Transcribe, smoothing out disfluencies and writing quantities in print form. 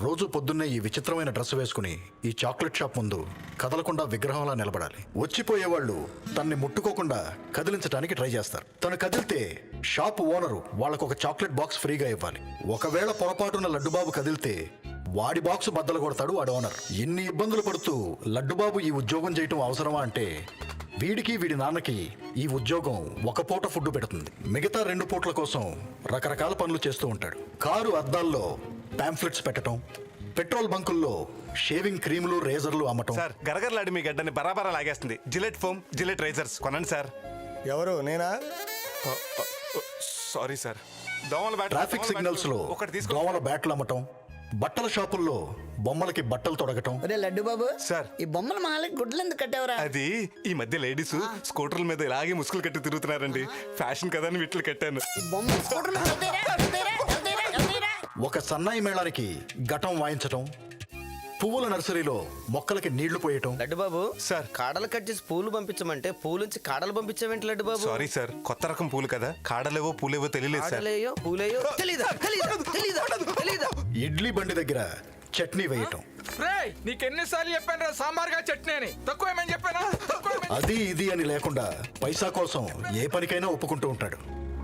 రోజు పొద్దున్నే ఈ విచిత్రమైన డ్రెస్ వేసుకుని ఈ చాక్లెట్ షాప్ ముందు కదలకుండా విగ్రహంలా నిలబడాలి. వచ్చిపోయేవాళ్ళు తన్ని ముట్టుకోకుండా కదిలించడానికి ట్రై చేస్తారు. తను కదిలితే షాప్ ఓనరు వాళ్ళకు ఒక చాక్లెట్ బాక్స్ ఫ్రీగా ఇవ్వాలి. ఒకవేళ పొరపాటున లడ్డుబాబు కదిలితే వాడి బాక్స్ బద్దలు కొడతాడు వాడి ఓనర్. ఇన్ని ఇబ్బందులు పడుతూ లడ్డుబాబు ఈ ఉద్యోగం చేయటం అవసరమా అంటే వీడికి వీడి నాన్నకి ఈ ఉద్యోగం ఒక పూట ఫుడ్ పెడుతుంది. మిగతా 2 పూట్ల కోసం రకరకాల పనులు చేస్తూ ఉంటాడు. కారు అద్దాల్లో పాంఫ్లెట్స్ పెట్టడం, పెట్రోల్ బంకుల్లో షేవింగ్ క్రీములు, రేజర్లు అమ్మటం. సార్ గరగరలాడి మీ గడ్డని బరాబరా లాగేస్తుంది. జిలెట్ ఫోమ్, జిలెట్ రేజర్స్ కొనండి సార్. ఎవరు? నేనా? Sorry sir. దోమల బ్యాట్, ట్రాఫిక్ సిగ్నల్స్ లో దోమల బ్యాట్లు అమ్మటం, బట్టల షాపుల్లో బొమ్మలకి బట్టలు తొడగటం. ఒరే లడ్డు బాబు సార్, ఈ బొమ్మల మాలకి గుడ్లు ఎందుకు కట్టావురా? అది ఈ మధ్య లేడీస్ స్కూటర్ల మీద ఇలాగే ముసుగులు కట్టి తిరుగుతున్నారండి. ఫ్యాషన్ కదా అని వీటిని కట్టాను. ఈ బొమ్మ స్కూటర్ మీద వెళ్తేరా? ఒక సన్నాయి మేళానికి ఘటం వాయించటం, పువ్వుల నర్సరీలో మొక్కలకి నీళ్లు పోయటం. లడ్డు బాబు సార్, కాడలు కట్ చేసి పూలు పంపించమంటే పూలు నుంచి కాడలు పంపించావేంటి లడ్డు బాబు? సారీ సార్, కొత్త రకం పూలు కదా, కాడలేవో పూలేవో తెలియలేదు సార్. కాడలేయో పూలేయో తెలీదా? ఇడ్లీ బండి దగ్గర చట్నీ వేయటం. నీకెన్నిసార్లు చెప్పాను సాంబార్గా చట్నీ అని? తక్కువేమని చెప్పానా? అది ఇది అని లేకుండా పైసా కోసం ఏ పనికైనా ఒప్పుకుంటూ ఉంటాడు.